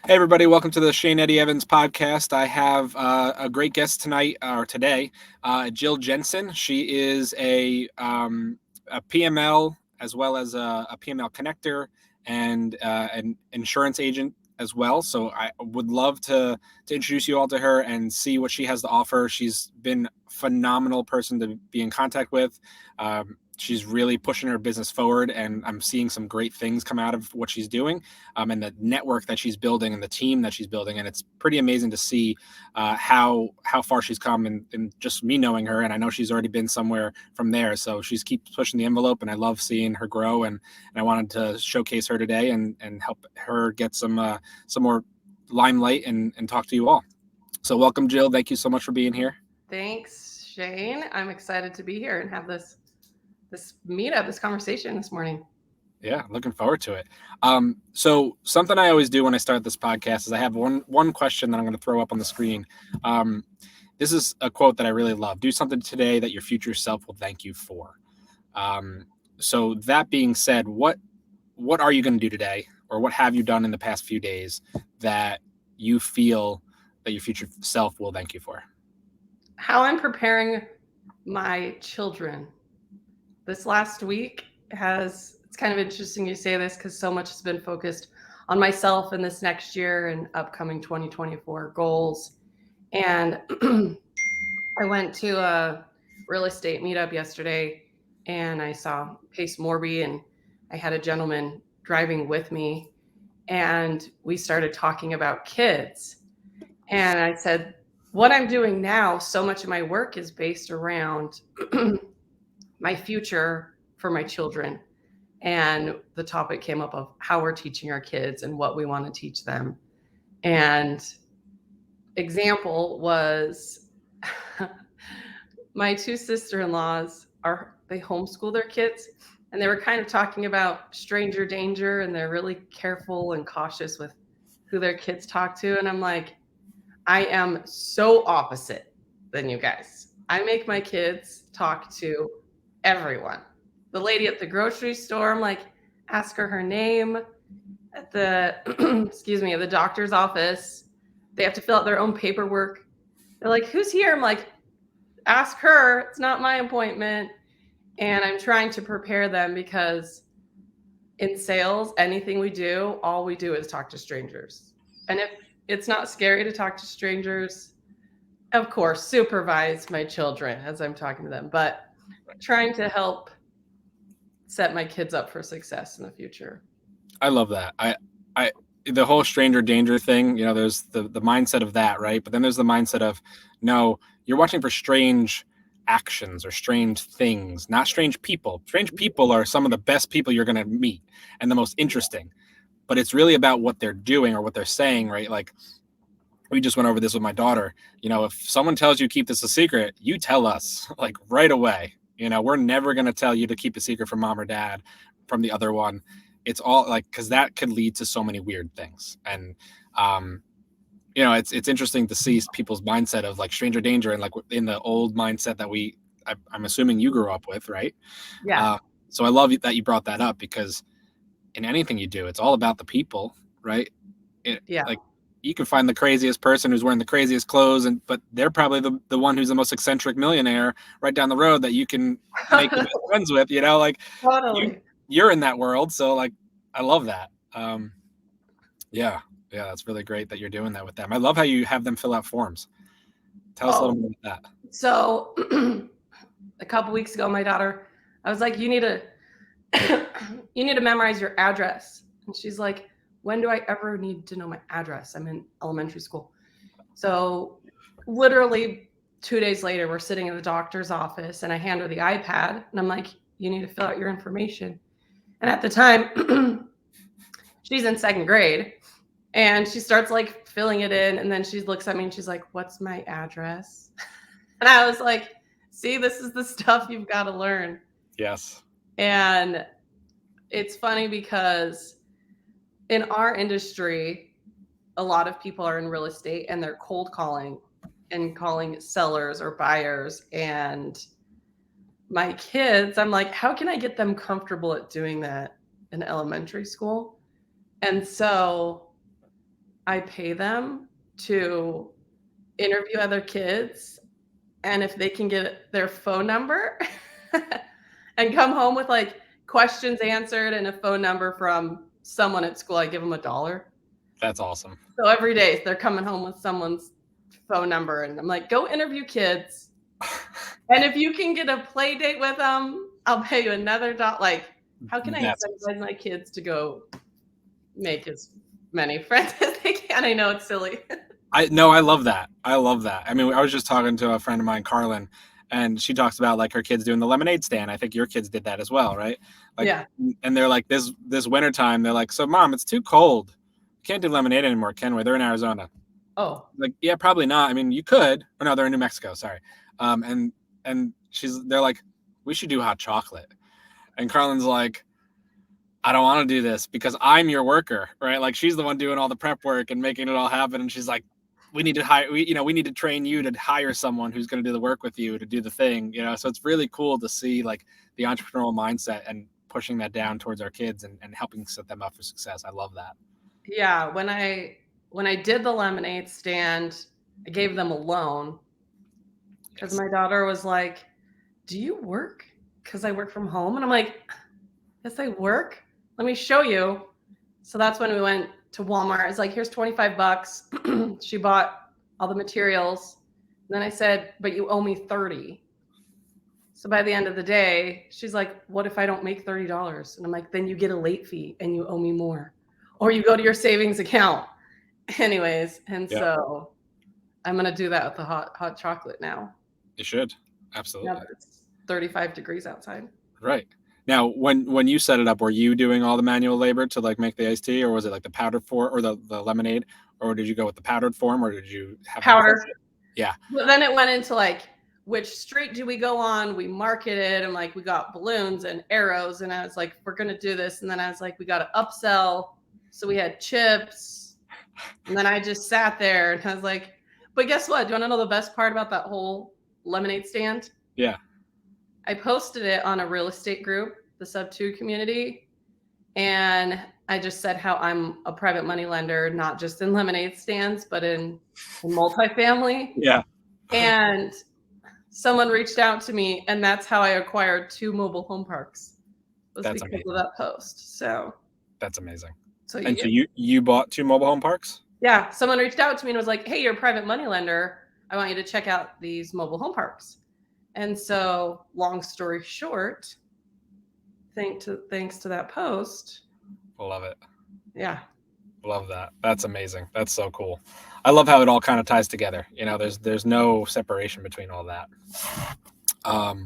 Hey, everybody, welcome to the Shane Eddie Evans podcast. I have a great guest tonight or today, Jill Jensen. She is a PML as well as a PML connector and an insurance agent as well. So I would love to introduce you all to her and see what she has to offer. She's been a phenomenal person to be in contact with. She's really pushing her business forward, and I'm seeing some great things come out of what she's doing, and the network that she's building and the team that she's building. And it's pretty amazing to see how far she's come, and just me knowing her, and I know she's already been somewhere from there. So she's keeps pushing the envelope, and I love seeing her grow. And I wanted to showcase her today and help her get some more limelight and talk to you all. So welcome, Jill. Thank you so much for being here. Thanks, Shane. I'm excited to be here and have this meetup, this conversation this morning. Yeah, looking forward to it. So something I always do when I start this podcast is I have one question that I'm going to throw up on the screen. This is a quote that I really love. Do something today that your future self will thank you for. So that being said, what are you going to do today, or what have you done in the past few days that you feel that your future self will thank you for? How I'm preparing my children. This last week it's kind of interesting you say this because so much has been focused on myself in this next year and upcoming 2024 goals. And I went to a real estate meetup yesterday and I saw Pace Morby, and I had a gentleman driving with me, and we started talking about kids. And I said, what I'm doing now, so much of my work is based around my future for my children. And the topic came up of how we're teaching our kids and what we want to teach them. And example was my two sister-in-laws they homeschool their kids, and they were kind of talking about stranger danger, and they're really careful and cautious with who their kids talk to. And I'm like, I am so opposite than you guys. I make my kids talk to everyone. The lady at the grocery store, I'm like, ask her name. At the excuse me, at the doctor's office, they have to fill out their own paperwork. They're like, who's here? I'm like, ask her. It's not my appointment. And I'm trying to prepare them because in sales, anything we do, all we do is talk to strangers. And if it's not scary to talk to strangers, of course, supervise my children as I'm talking to them, but trying to help set my kids up for success in the future. I love that. I the whole stranger danger thing, there's the mindset of that, right? But then there's the mindset of, no, you're watching for strange actions or strange things, not strange people. Strange people are some of the best people you're going to meet and the most interesting. But it's really about what they're doing or what they're saying, right? Like, we just went over this with my daughter. If someone tells you keep this a secret, you tell us, like, right away. We're never going to tell you to keep a secret from mom or dad from the other one. It's all like, because that could lead to so many weird things. And it's interesting to see people's mindset of like stranger danger, and like in the old mindset that I'm assuming you grew up with, right? Yeah. So I love that you brought that up, because in anything you do, it's all about the people, right? Yeah. Like, you can find the craziest person who's wearing the craziest clothes, but they're probably the one who's the most eccentric millionaire right down the road that you can make the best friends with, like Totally. you're in that world. So like, I love that. Yeah, that's really great that you're doing that with them. I love how you have them fill out forms. Tell us a little more about that. So a couple weeks ago, my daughter, I was like, you need to memorize your address. And she's like, when do I ever need to know my address? I'm in elementary school. So literally 2 days later, we're sitting in the doctor's office, and I hand her the iPad, and I'm like, you need to fill out your information. And at the time, she's in second grade, and she starts like filling it in, and then she looks at me and she's like, what's my address? And I was like, see, this is the stuff you've got to learn. Yes. And it's funny because in our industry, a lot of people are in real estate and they're cold calling and calling sellers or buyers. And my kids, I'm like, how can I get them comfortable at doing that in elementary school? And so I pay them to interview other kids, and if they can get their phone number and come home with like questions answered and a phone number from someone at school, I give them $1. That's awesome. So every day they're coming home with someone's phone number, and I'm like, go interview kids. And if you can get a play date with them, I'll pay you another $1. Like, how can I incentivize my kids to go make as many friends as they can? I know it's silly. I love that. I love that. I mean, I was just talking to a friend of mine, Carlin, and she talks about like her kids doing the lemonade stand. I think your kids did that as well, right? Like, Yeah. And they're like this wintertime, they're like, so mom, it's too cold. Can't do lemonade anymore, can we? They're in Arizona. Oh. Like, yeah, probably not. I mean, you could. Or no, they're in New Mexico. Sorry. And they're like, we should do hot chocolate. And Carlin's like, I don't want to do this because I'm your worker, right? Like she's the one doing all the prep work and making it all happen. And she's like, we need to train you to hire someone who's going to do the work with you to do the thing, So it's really cool to see like the entrepreneurial mindset and pushing that down towards our kids and helping set them up for success. I love that. Yeah. When I did the lemonade stand, I gave them a loan because my daughter was like, do you work? Because I work from home. And I'm like, yes, I work. Let me show you. So that's when we went to Walmart. It's like, here's $25. She bought all the materials. And then I said, but you owe me $30. So by the end of the day, she's like, what if I don't make $30? And I'm like, then you get a late fee and you owe me more. Or you go to your savings account. Anyways, and so I'm going to do that with the hot chocolate now. You should. Absolutely. Yeah, it's 35 degrees outside. Right. Now, when you set it up, were you doing all the manual labor to like make the iced tea, or was it like the powdered form or the lemonade, or did you go with the powdered form, or did you have powder? Yeah. But then it went into like, which street do we go on? We marketed and like we got balloons and arrows, and I was like, we're gonna do this, and then I was like, we got to upsell, so we had chips, and then I just sat there and I was like, but guess what? Do you want to know the best part about that whole lemonade stand? Yeah. I posted it on a real estate group, the Sub 2 community, and I just said how I'm a private money lender, not just in lemonade stands, but in multifamily. Yeah. And someone reached out to me, and that's how I acquired 2 mobile home parks. It was That's because amazing. of that post. So that's amazing. So you bought 2 mobile home parks? Yeah. Someone reached out to me and was like, hey, you're a private money lender. I want you to check out these mobile home parks. And so, long story short, thanks to that post. Love it. Yeah. Love that. That's amazing. That's so cool. I love how it all kind of ties together. There's no separation between all that. All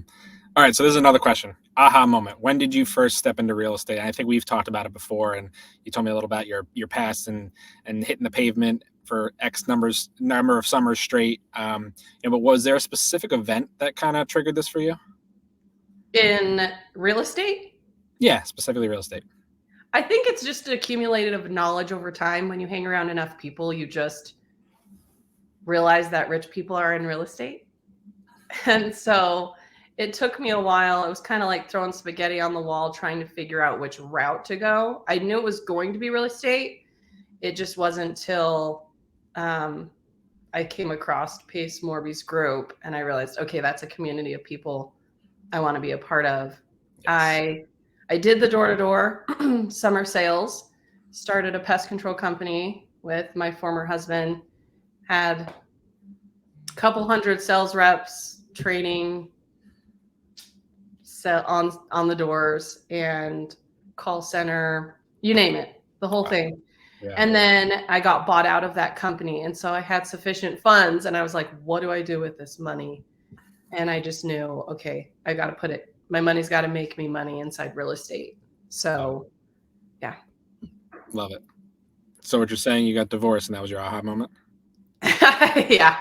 right. So this is another question. Aha moment. When did you first step into real estate? And I think we've talked about it before, and you told me a little about your past and hitting the pavement for X number of summers straight. But was there a specific event that kind of triggered this for you? In real estate? Yeah, specifically real estate. I think it's just an accumulated of knowledge over time. When you hang around enough people, you just realize that rich people are in real estate. And so it took me a while. It was kind of like throwing spaghetti on the wall, trying to figure out which route to go. I knew it was going to be real estate. It just wasn't till I came across Pace Morby's group and I realized, okay, that's a community of people I want to be a part of. Yes. I did the door-to-door summer sales, started a pest control company with my former husband, had a couple hundred sales reps training on the doors and call center, you name it, the whole thing. Yeah. And then I got bought out of that company. And so I had sufficient funds and I was like, what do I do with this money? And I just knew, okay, I got to put it, my money's got to make me money inside real estate. So, yeah. Love it. So what you're saying, you got divorced and that was your aha moment? Yeah.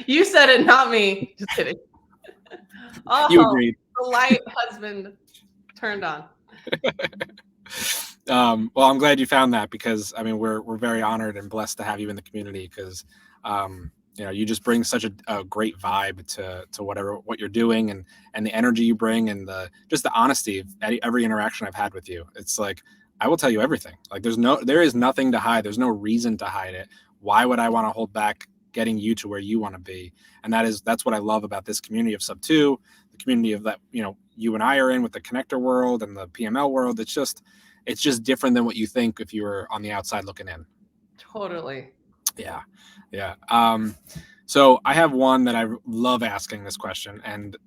You said it, not me. Just kidding. Oh, you agreed. The light husband turned on. Well, I'm glad you found that because I mean we're very honored and blessed to have you in the community because you just bring such a great vibe to what you're doing and the energy you bring and the honesty of every interaction I've had with you. It's like I will tell you everything. Like there is nothing to hide. There's no reason to hide it. Why would I want to hold back getting you to where you want to be? And that's what I love about this community of Sub 2, the community of that, you and I are in with the connector world and the PML world. It's just different than what you think if you were on the outside looking in. Totally. Yeah. Yeah. So I have one that I love asking this question, and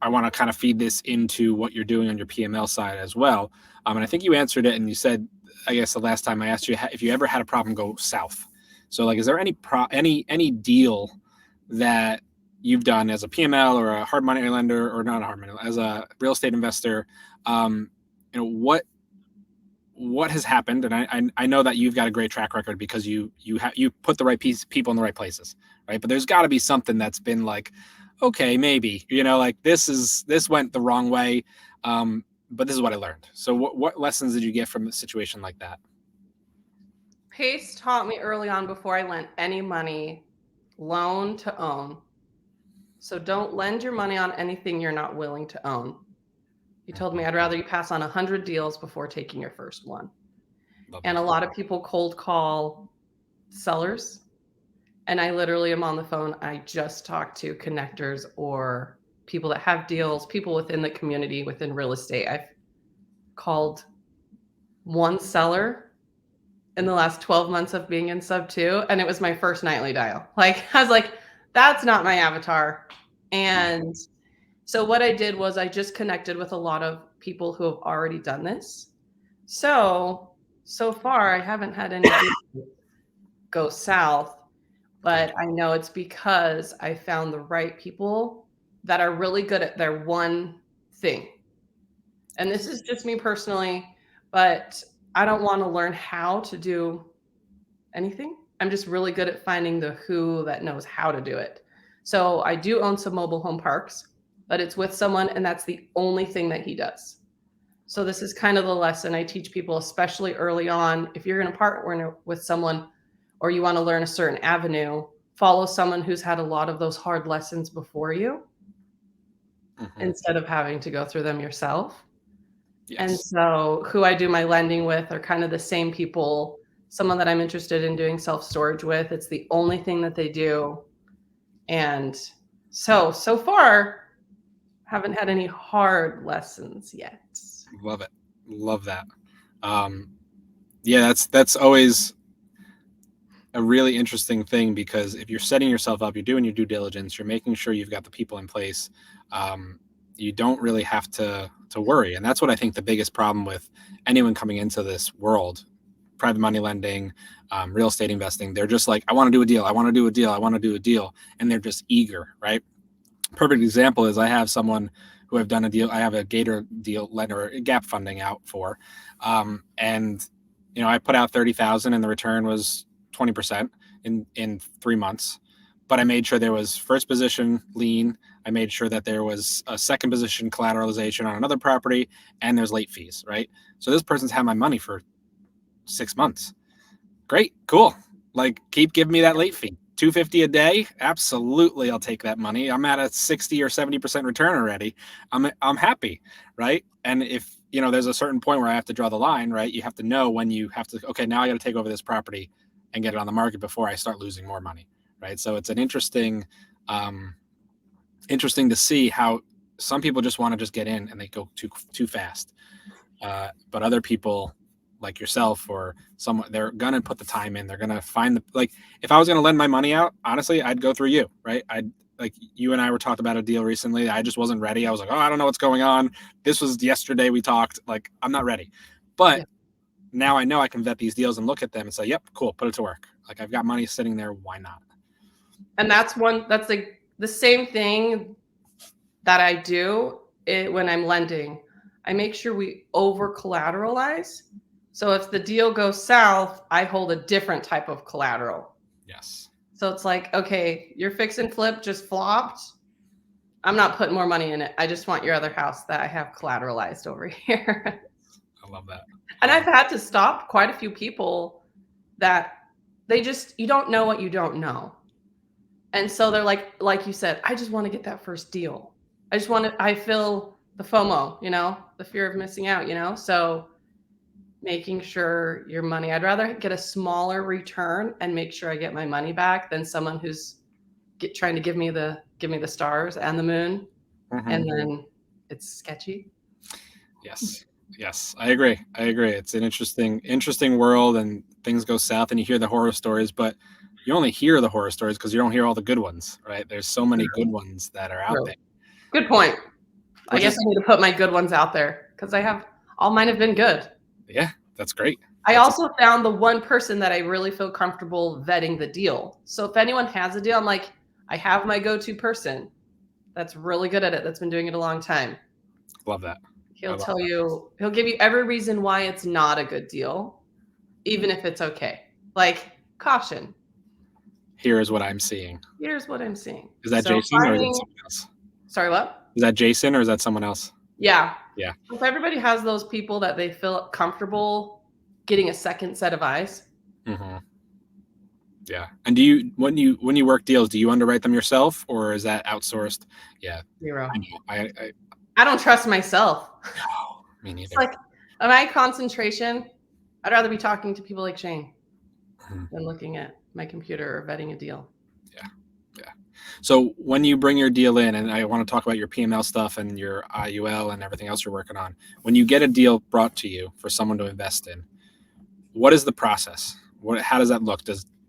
I want to kind of feed this into what you're doing on your PML side as well. And I think you answered it, and you said, I guess the last time I asked you if you ever had a problem go south. So, like, is there any deal that you've done as a PML or a hard money lender, or not a hard money, as a real estate investor? What has happened? And I know that you've got a great track record because you put the right people in the right places, right? But there's got to be something that's been like, okay, maybe, like this went the wrong way, but this is what I learned. So what lessons did you get from a situation like that? Pace taught me early on, before I lent any money, loan to own. So don't lend your money on anything you're not willing to own. He told me, I'd rather you pass on 100 deals before taking your first one. And a lot of people cold call sellers. And I literally am on the phone. I just talked to connectors or people that have deals, people within the community, within real estate. I've called one seller in the last 12 months of being in Sub 2, and it was my first nightly dial. Like, I was like, that's not my avatar. And so what I did was I just connected with a lot of people who have already done this. So far I haven't had any go south, but I know it's because I found the right people that are really good at their one thing. And this is just me personally, but I don't want to learn how to do anything. I'm just really good at finding the who that knows how to do it. So I do own some mobile home parks, but it's with someone, and that's the only thing that he does. So this is kind of the lesson I teach people, especially early on. If you're going to partner with someone or you want to learn a certain avenue, follow someone who's had a lot of those hard lessons before you, instead of having to go through them yourself. Yes. And so who I do my lending with are kind of the same people, someone that I'm interested in doing self-storage with. It's the only thing that they do. And so far, haven't had any hard lessons yet. Love it. Love that. Yeah, that's always a really interesting thing, because if you're setting yourself up, you're doing your due diligence, you're making sure you've got the people in place, you don't really have to worry. And that's what I think the biggest problem with anyone coming into this world, private money lending, real estate investing, they're just like, I want to do a deal. I want to do a deal. I want to do a deal. And they're just eager, right? Perfect example is I have someone who I've done a deal. I have a Gator deal lender, gap funding out for. And, I put out 30,000 and the return was 20% in 3 months. But I made sure there was first position lien. I made sure that there was a second position collateralization on another property, and there's late fees, right? So this person's had my money for 6 months. Great, cool. Like, keep giving me that late fee. $250 a day, absolutely, I'll take that money. I'm at a 60 or 70% return already. I'm happy, right? And if there's a certain point where I have to draw the line, right? You have to know when you have to. Okay, now I got to take over this property and get it on the market before I start losing more money, right? So it's an interesting to see how some people just want to just get in and they go too fast, but other people, like yourself or someone, they're gonna put the time in. They're gonna find if I was gonna lend my money out, honestly, I'd go through you, right? Like you and I were talking about a deal recently. I just wasn't ready. I was like, oh, I don't know what's going on. This was yesterday we talked. Like, I'm not ready. But now I know I can vet these deals and look at them and say, yep, cool, put it to work. Like, I've got money sitting there. Why not? And that's the same thing that I do when I'm lending. I make sure we over collateralize. So if the deal goes south, I hold a different type of collateral. Yes. So it's like, okay, your fix and flip just flopped. I'm not putting more money in it. I just want your other house that I have collateralized over here. I love that. And I've had to stop quite a few people that you don't know what you don't know. And so they're like you said, I just want to get that first deal. I feel the FOMO, the fear of missing out, So making sure your money, I'd rather get a smaller return and make sure I get my money back than someone who's trying to give me the stars and the moon, and then it's sketchy. Yes, I agree. It's an interesting world, and things go south, and you hear the horror stories, but you only hear the horror stories because you don't hear all the good ones, right? There's so many good ones that are out True. there. Good point. I Which guess is, I need to put my good ones out there because all mine have been good. yeah, that's great. I That's also found the one person that I really feel comfortable vetting the deal. So if anyone has a deal, I'm like, I have my go-to person that's really good at it, that's been doing it a long time. love that. He'll give you every reason why it's not a good deal, even if it's okay. Like, caution. Here is what I'm seeing. Here's what I'm seeing. Is that So Jason or is that someone else? Sorry, what? Is that Jason or is that someone else? Yeah. Yeah. If everybody has those people that they feel comfortable getting a second set of eyes. Mm-hmm. Yeah. And do you when you work deals, do you underwrite them yourself or is that outsourced? Yeah. 0. I don't trust myself. No, me neither. It's like my concentration, I'd rather be talking to people like Shane than looking at my computer or vetting a deal. Yeah. So when you bring your deal in, and I want to talk about your PML stuff and your IUL and everything else you're working on, when you get a deal brought to you for someone to invest in, what is the process? How does that look?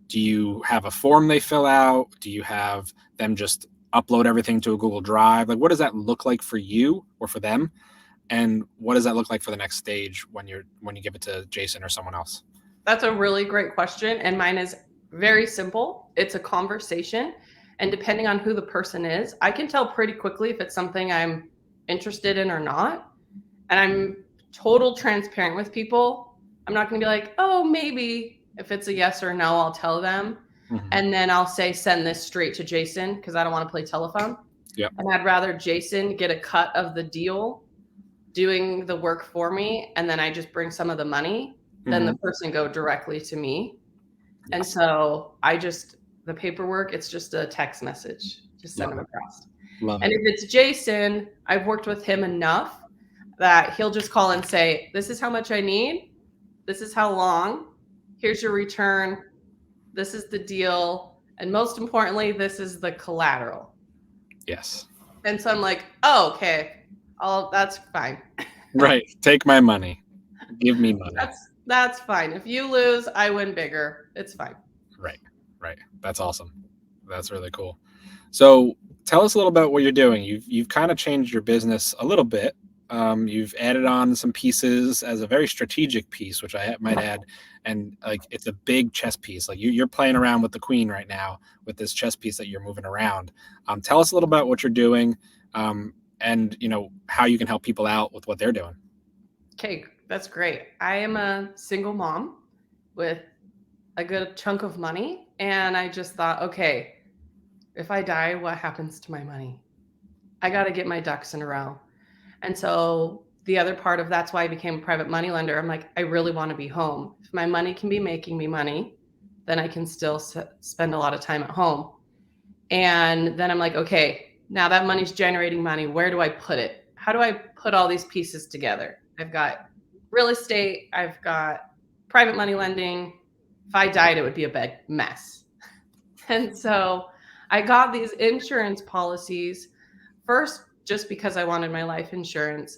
Do you have a form they fill out? Do you have them just upload everything to a Google Drive? Like, what does that look like for you or for them? And what does that look like for the next stage when you give it to Jason or someone else? That's a really great question. And mine is very simple. It's a conversation. And depending on who the person is, I can tell pretty quickly if it's something I'm interested in or not. And I'm total transparent with people. I'm not going to be like, oh, maybe. If it's a yes or no, I'll tell them. And then I'll say, send this straight to Jason because I don't want to play telephone. Yep. And I'd rather Jason get a cut of the deal doing the work for me. And then I just bring some of the money. Then the person go directly to me. Yes. And so the paperwork, it's just a text message. Just send them across. And if it's Jason, I've worked with him enough that he'll just call and say, this is how much I need. This is how long. Here's your return. This is the deal. And most importantly, this is the collateral. Yes. And so I'm like, oh, okay. That's fine. Right. Take my money. Give me money. That's fine. If you lose, I win bigger. It's fine. Right. That's awesome. That's really cool. So tell us a little about what you're doing. You've kind of changed your business a little bit. You've added on some pieces as a very strategic piece, which I might add. And like, it's a big chess piece. Like you're playing around with the queen right now with this chess piece that you're moving around. Tell us a little about what you're doing, and how you can help people out with what they're doing. Okay, that's great. I am a single mom with a good chunk of money. And I just thought, okay, if I die, what happens to my money? I got to get my ducks in a row. And so the other part of that's why I became a private money lender. I'm like, I really want to be home. If my money can be making me money, then I can still spend a lot of time at home. And then I'm like, okay, now that money's generating money. Where do I put it? How do I put all these pieces together? I've got real estate. I've got private money lending. If I died, it would be a big mess. And so I got these insurance policies first just because I wanted my life insurance.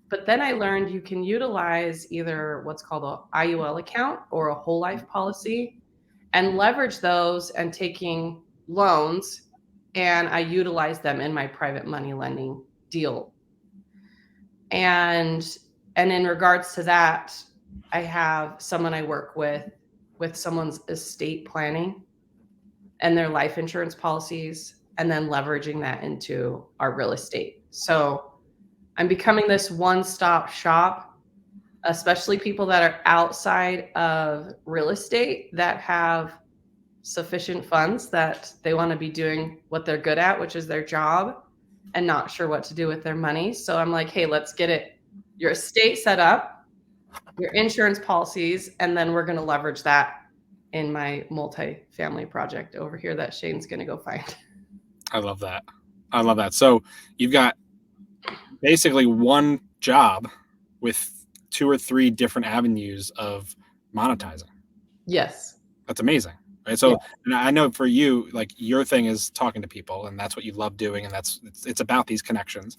But then I learned you can utilize either what's called an IUL account or a whole life policy and leverage those and taking loans. And I utilize them in my private money lending deal. And in regards to that, I have someone I work with someone's estate planning and their life insurance policies, and then leveraging that into our real estate. So I'm becoming this one-stop shop, especially people that are outside of real estate that have sufficient funds that they want to be doing what they're good at, which is their job, and not sure what to do with their money. So I'm like, hey, let's get your estate set up, your insurance policies, and then we're going to leverage that in my multi-family project over here that Shane's going to go find. I love that. So you've got basically one job with 2 or 3 different avenues of monetizing. Yes. That's amazing. Right. Yeah. So, and I know for you, like your thing is talking to people, and that's what you love doing. And it's about these connections.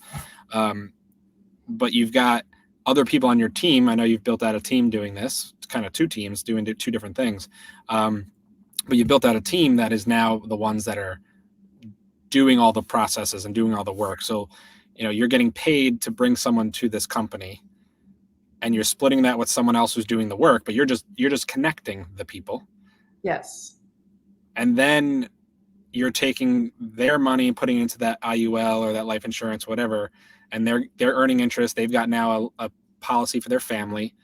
But you've got other people on your team. I know you've built out a team doing this, kind of 2 teams doing 2 different things. But you built out a team that is now the ones that are doing all the processes and doing all the work. So, you're getting paid to bring someone to this company, and you're splitting that with someone else who's doing the work, but you're just connecting the people. Yes. And then you're taking their money and putting it into that IUL or that life insurance, whatever, and they're earning interest. They've got now a policy for their family,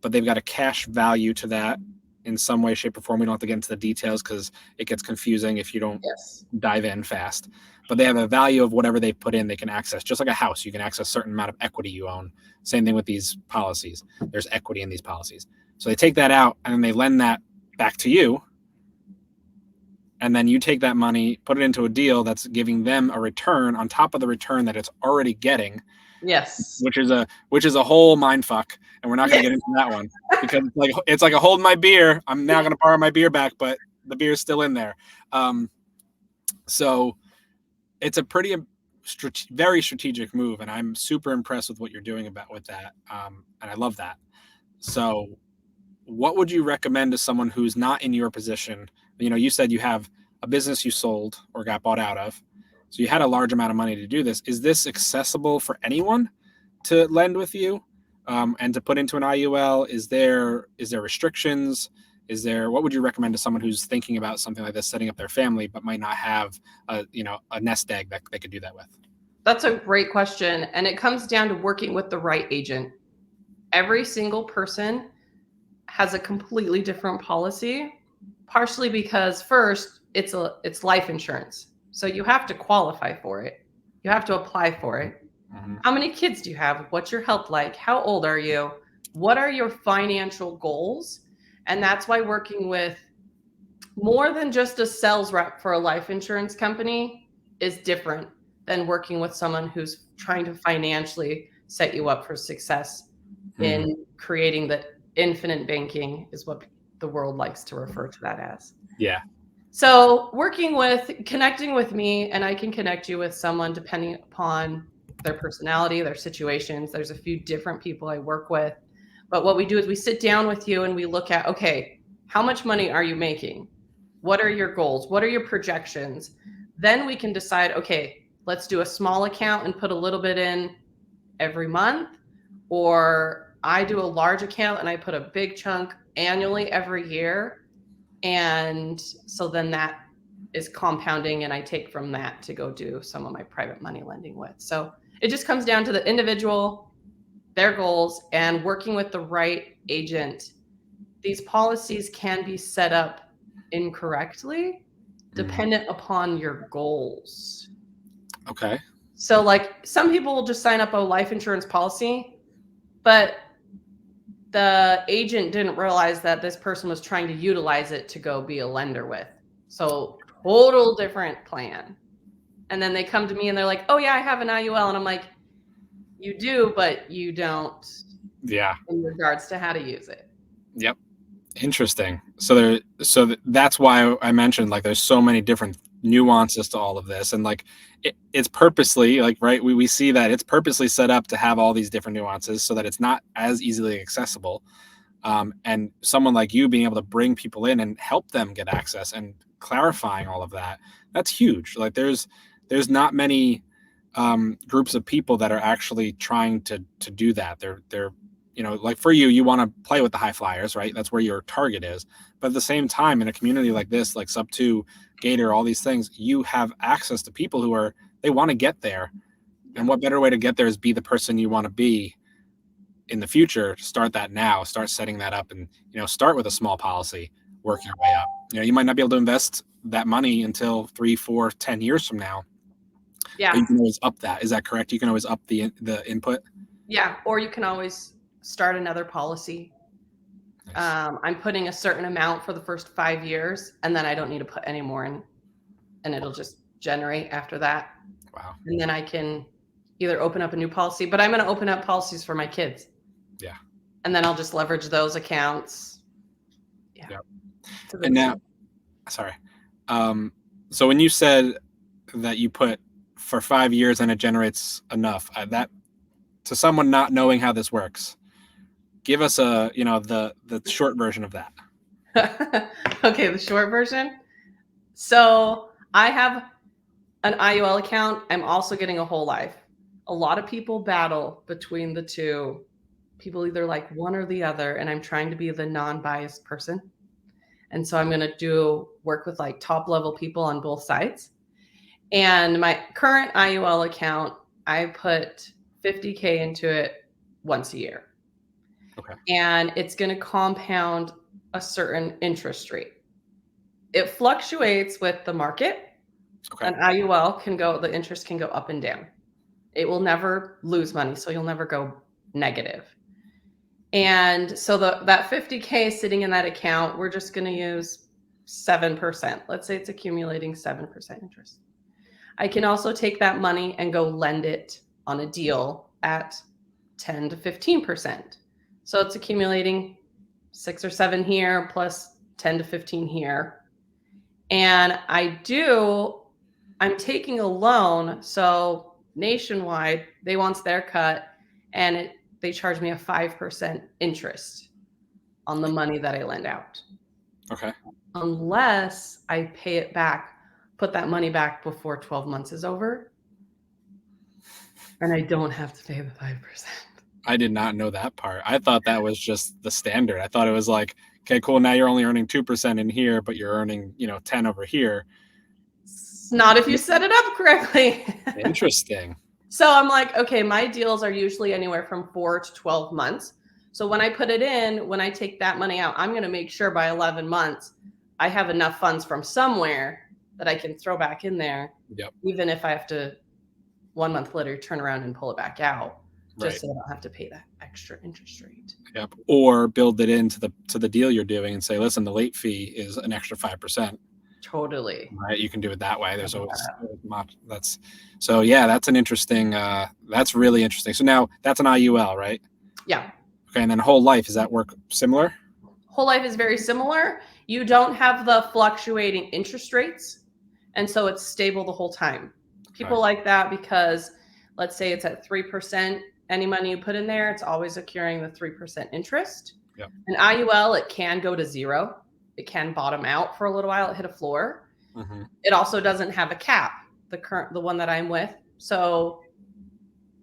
but they've got a cash value to that in some way, shape, or form. We don't have to get into the details because it gets confusing if you don't Yes. dive in fast. But they have a value of whatever they put in, they can access. Just like a house, you can access a certain amount of equity you own. Same thing with these policies. There's equity in these policies. So they take that out and then they lend that back to you. And then you take that money, put it into a deal that's giving them a return on top of the return that it's already getting. Yes. Which is a whole mind fuck, and we're not going to get into that one because it's like a hold my beer. I'm now going to borrow my beer back, but the beer's still in there. So it's a very strategic move, and I'm super impressed with what you're doing with that, and I love that. So, what would you recommend to someone who's not in your position? You said you have a business you sold or got bought out of, so you had a large amount of money to do this. Is this accessible for anyone to lend with you, and to put into an IUL? Is there restrictions? What would you recommend to someone who's thinking about something like this, setting up their family, but might not have a nest egg that they could do that with? That's a great question. And it comes down to working with the right agent. Every single person has a completely different policy, partially because first it's life insurance. So you have to qualify for it. You have to apply for it. Mm-hmm. How many kids do you have? What's your health like? How old are you? What are your financial goals? And that's why working with more than just a sales rep for a life insurance company is different than working with someone who's trying to financially set you up for success in creating the infinite banking, is what the world likes to refer to that as. Yeah. So connecting with me, and I can connect you with someone depending upon their personality, their situations. There's a few different people I work with. But what we do is we sit down with you and we look at, okay, how much money are you making? What are your goals? What are your projections? Then we can decide, okay, let's do a small account and put a little bit in every month. Or I do a large account and I put a big chunk annually every year. And so then that is compounding, and I take from that to go do some of my private money lending with. So it just comes down to the individual, their goals, and working with the right agent. These policies can be set up incorrectly dependent upon your goals. Okay. So like some people will just sign up a life insurance policy, but the agent didn't realize that this person was trying to utilize it to go be a lender with. So total different plan. And then they come to me and they're like, oh yeah, I have an IUL. And I'm like, you do, but you don't. Yeah. In regards to how to use it. Yep. Interesting. So that's why I mentioned, like, there's so many different nuances to all of this, and like it's purposely, like, right, we see that it's purposely set up to have all these different nuances so that it's not as easily accessible. And someone like you being able to bring people in and help them get access and clarifying all of that, that's huge. Like there's not many groups of people that are actually trying to do that. They're like for you want to play with the high flyers, right? That's where your target is. But at the same time, in a community like this, like Sub 2, Gator, all these things, you have access to people who they want to get there. And what better way to get there is be the person you want to be in the future. Start that now. Start setting that up, and start with a small policy, work your way up. You might not be able to invest that money until 3, 4, 10 years from now. Yeah. But you can always up that. Is that correct? You can always up the input. Yeah. Or you can always start another policy. Nice. I'm putting a certain amount for the first 5 years, and then I don't need to put any more in, and it'll just generate after that. Wow. And then I can either open up a new policy, but I'm going to open up policies for my kids. Yeah. and then I'll just leverage those accounts. Yeah. Yep. To the And now, T. sorry. So when you said that you put for 5 years and it generates enough, that to someone not knowing how this works, give us the short version of that. Okay, the short version. So I have an IUL account. I'm also getting a whole life. A lot of people battle between the two. People either like one or the other, and I'm trying to be the non-biased person. And so I'm going to do work with like top level people on both sides. And my current IUL account, I put 50K into it once a year. Okay. And it's going to compound a certain interest rate. It fluctuates with the market. Okay. An IUL the interest can go up and down. It will never lose money, so you'll never go negative. And so that 50K sitting in that account, we're just going to use 7%. Let's say it's accumulating 7% interest. I can also take that money and go lend it on a deal at 10 to 15%. So it's accumulating 6 or 7 here plus 10 to 15 here. And I'm taking a loan. So Nationwide, they want their cut, and they charge me a 5% interest on the money that I lend out. Okay. Unless I pay it back, put that money back before 12 months is over, and I don't have to pay the 5%. I did not know that part. I thought that was just the standard. I thought it was like, okay, cool. Now you're only earning 2% in here, but you're earning 10 over here. Not if you set it up correctly. Interesting. So I'm like, okay, my deals are usually anywhere from 4 to 12 months. So when I put it in, when I take that money out, I'm going to make sure by 11 months I have enough funds from somewhere that I can throw back in there. Yep. Even if I have to 1 month later turn around and pull it back out, just Right. so I don't have to pay that extra interest rate. Yep. Or build it into the deal you're doing and say, listen, the late fee is an extra 5%. Totally. Right. You can do it that way. There's always that's an interesting that's really interesting. So now that's an IUL, right? Yeah. Okay. And then whole life, does that work similar? Whole life is very similar. You don't have the fluctuating interest rates, and so it's stable the whole time. People like that because let's say it's at 3%. Any money you put in there, it's always accruing the 3% interest. Yep. An IUL, it can go to zero. It can bottom out for a little while. It hit a floor. Mm-hmm. It also doesn't have a cap. The one that I'm with. So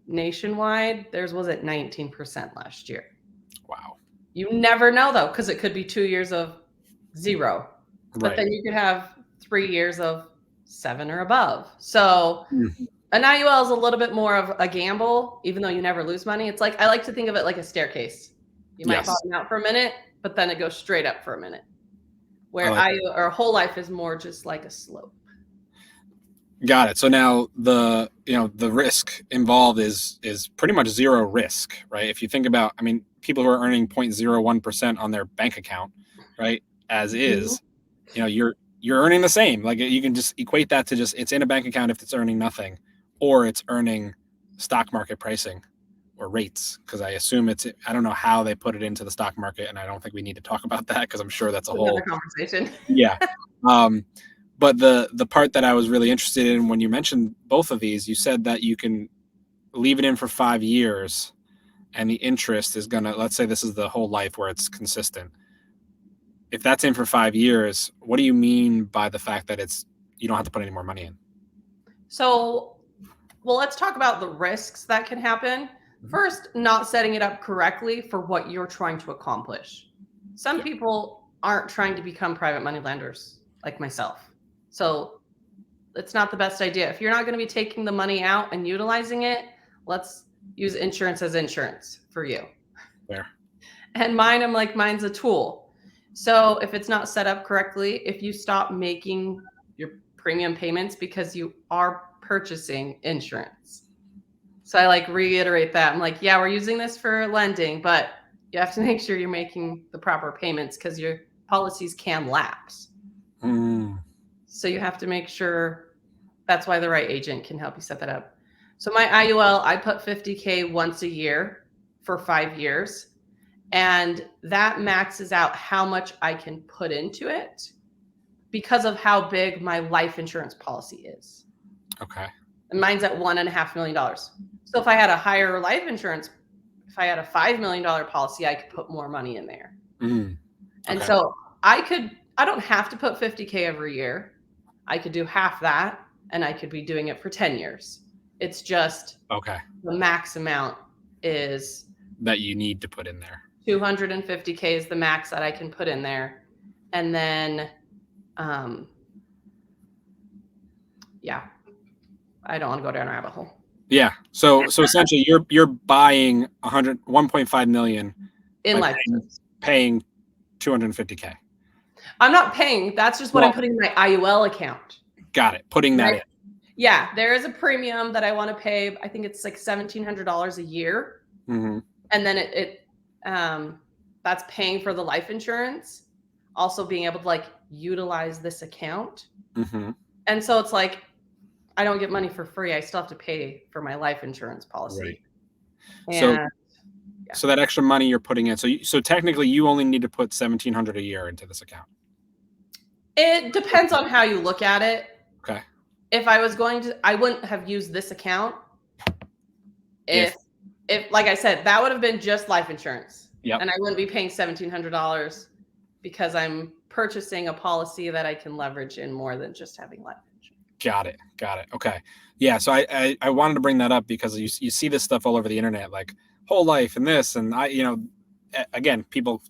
Nationwide, theirs was at 19% last year. Wow. You never know though, because it could be 2 years of zero, but then you could have 3 years of 7 or above. So an IUL is a little bit more of a gamble, even though you never lose money. It's like, I like to think of it like a staircase. You might bottom out for a minute, but then it goes straight up for a minute. Where or whole life is more just like a slope. Got it. So now the risk involved is pretty much zero risk, right? If you think about, I mean, people who are earning 0.01% on their bank account, right, as is, you're earning the same. Like you can just equate that to just it's in a bank account if it's earning nothing, or it's earning stock market pricing or rates. Because I assume I don't know how they put it into the stock market, and I don't think we need to talk about that because I'm sure that's a whole conversation. Yeah. But the part that I was really interested in when you mentioned both of these, you said that you can leave it in for 5 years and the interest is going to, let's say this is the whole life where it's consistent. If that's in for 5 years, what do you mean by the fact that you don't have to put any more money in? So, well, let's talk about the risks that can happen. First, not setting it up correctly for what you're trying to accomplish. Some people aren't trying to become private money lenders like myself. So it's not the best idea. If you're not going to be taking the money out and utilizing it, let's use insurance as insurance for you. Fair. And mine's a tool. So if it's not set up correctly, if you stop making your premium payments because you are purchasing insurance. So I reiterate that. I'm like, yeah, we're using this for lending, but you have to make sure you're making the proper payments because your policies can lapse. So you have to make sure that's why the right agent can help you set that up. So my IUL, I put 50K once a year for 5 years. And that maxes out how much I can put into it because of how big my life insurance policy is. Okay. And mine's at $1.5 million. So if I had a higher life insurance, if I had a $5 million policy, I could put more money in there. Mm. And Okay. so I don't have to put 50K every year. I could do half that, and I could be doing it for 10 years. It's just Okay. the max amount is That you need to put in there. 250K is the max that I can put in there. And then, yeah, I don't want to go down a rabbit hole. Yeah. So essentially you're buying 1.5 million in life paying 250K. I'm not paying. That's just what I'm putting in my IUL account. Got it. Putting that in. Yeah, there is a premium that I want to pay. I think it's like $1,700 a year. Mm-hmm. And then that's paying for the life insurance, also being able to like utilize this account. Mm-hmm. And so it's like, I don't get money for free. I still have to pay for my life insurance policy. Right. So that extra money you're putting in. So technically you only need to put $1,700 a year into this account. It depends on how you look at it. Okay. If I was going to, I wouldn't have used this account. If like I said, that would have been just life insurance. Yep. And I wouldn't be paying $1,700 because I'm purchasing a policy that I can leverage in more than just having life insurance. Got it. Okay. Yeah. So I wanted to bring that up because you see this stuff all over the internet, like whole life and this, and again, people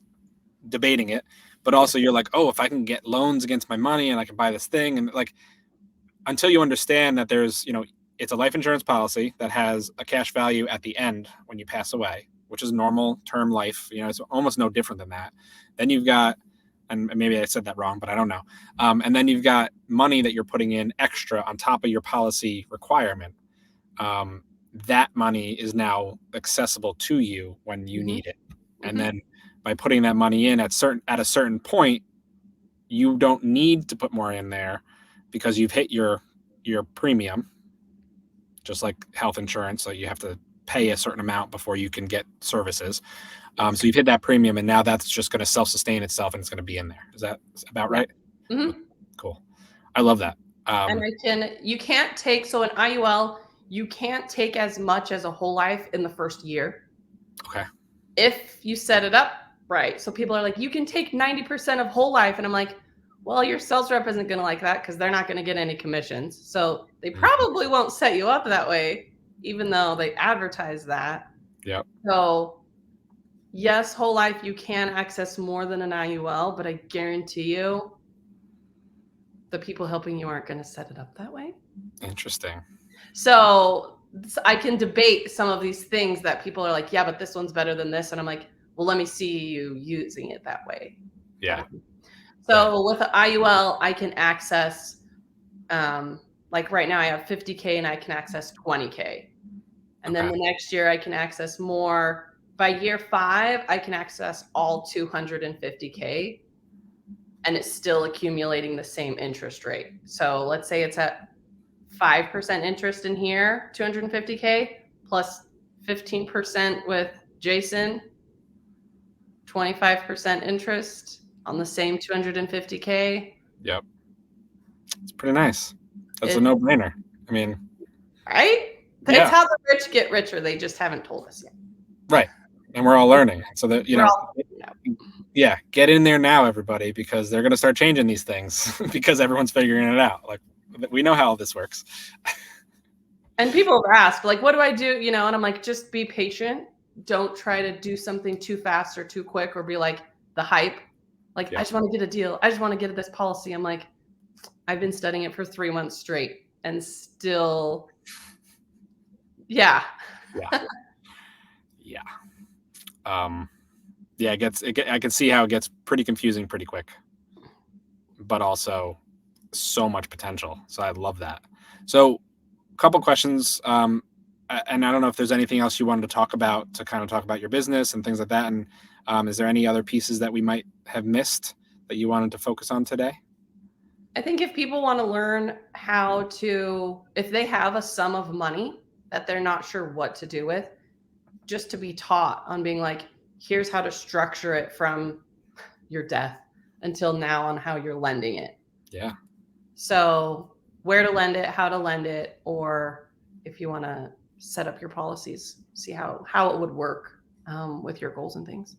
debating it, but also you're like, oh, if I can get loans against my money and I can buy this thing, and like, until you understand that there's, it's a life insurance policy that has a cash value at the end when you pass away, which is normal term life. It's almost no different than that. Then you've got, and maybe I said that wrong, but I don't know. And then you've got money that you're putting in extra on top of your policy requirement. That money is now accessible to you when you need it. And then by putting that money in at a certain point, you don't need to put more in there because you've hit your premium, just like health insurance. So you have to pay a certain amount before you can get services. So you've hit that premium, and now that's just going to self-sustain itself, and it's going to be in there. Is that about right? Mm-hmm. Cool. I love that. And you can't take, so an IUL, you can't take as much as a whole life in the first year. Okay. If you set it up right. So people are like, you can take 90% of whole life. And I'm like, well, your sales rep isn't going to like that because they're not going to get any commissions. So they probably won't set you up that way, even though they advertise that. Yep. So yes, whole life, you can access more than an IUL, but I guarantee you the people helping you aren't going to set it up that way. Interesting. So I can debate some of these things that people are like, yeah, but this one's better than this. And I'm like, well, let me see you using it that way. Yeah. So with the IUL, I can access, like right now I have 50K and I can access 20K. And then the next year I can access more. By year 5, I can access all 250K, and it's still accumulating the same interest rate. So let's say it's at 5% interest in here, 250K plus 15% with Jason, 25% interest on the same 250K. Yep. It's pretty nice. That's a no-brainer. I mean, right? That's how the rich get richer. They just haven't told us yet. Right. And we're all learning. So that, get in there now, everybody, because they're going to start changing these things because everyone's figuring it out. Like, we know how this works. And people have asked, like, what do I do? And I'm like, just be patient. Don't try to do something too fast or too quick or be like the hype. Like, I just want to get a deal. I just want to get this policy. I'm like, I've been studying it for 3 months straight and still, yeah. I can see how it gets pretty confusing pretty quick, but also so much potential. So I love that. So a couple questions. And I don't know if there's anything else you wanted to talk about your business and things like that. And is there any other pieces that we might have missed that you wanted to focus on today? I think if people want to learn how to, if they have a sum of money that they're not sure what to do with, just to be taught on being like, here's how to structure it from your death until now on how you're lending it. Yeah. So where to lend it, how to lend it, or if you want to set up your policies, see how it would work with your goals and things.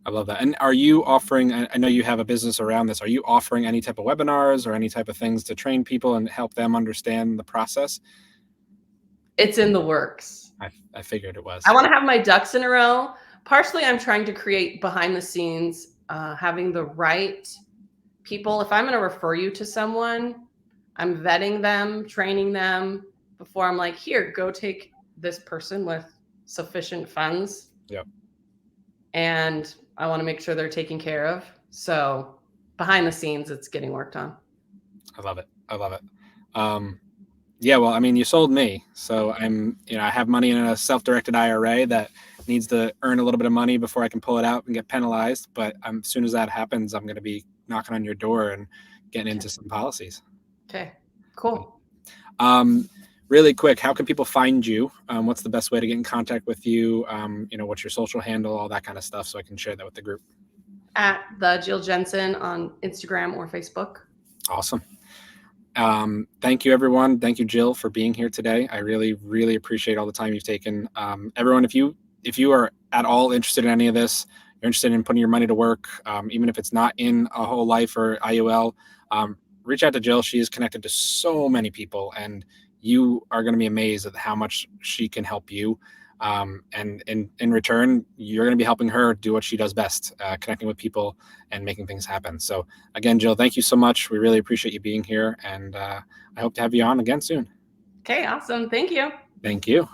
I love that. And are you offering, I know you have a business around this, are you offering any type of webinars or any type of things to train people and help them understand the process? It's in the works. I figured it was. I want to have my ducks in a row. Partially, I'm trying to create behind the scenes, having the right people. If I'm going to refer you to someone, I'm vetting them, training them before I'm like, here, go take this person with sufficient funds. Yep. And I want to make sure they're taken care of. So behind the scenes, it's getting worked on. I love it. I love it. Yeah, well, I mean, you sold me. So I have money in a self-directed IRA that needs to earn a little bit of money before I can pull it out and get penalized. But as soon as that happens, I'm going to be knocking on your door and getting into some policies. Okay, cool. Really quick, how can people find you? What's the best way to get in contact with you? What's your social handle, all that kind of stuff, so I can share that with the group. At the Jill Jensen on Instagram or Facebook. Awesome. Thank you, everyone. Thank you, Jill, for being here today. I really, really appreciate all the time you've taken. Everyone, if you are at all interested in any of this, you're interested in putting your money to work, even if it's not in a whole life or IUL, reach out to Jill. She is connected to so many people, and you are going to be amazed at how much she can help you. And in return, you're going to be helping her do what she does best, connecting with people and making things happen. So again, Jill, thank you so much. We really appreciate you being here, and I hope to have you on again soon. Okay, awesome. Thank you. Thank you.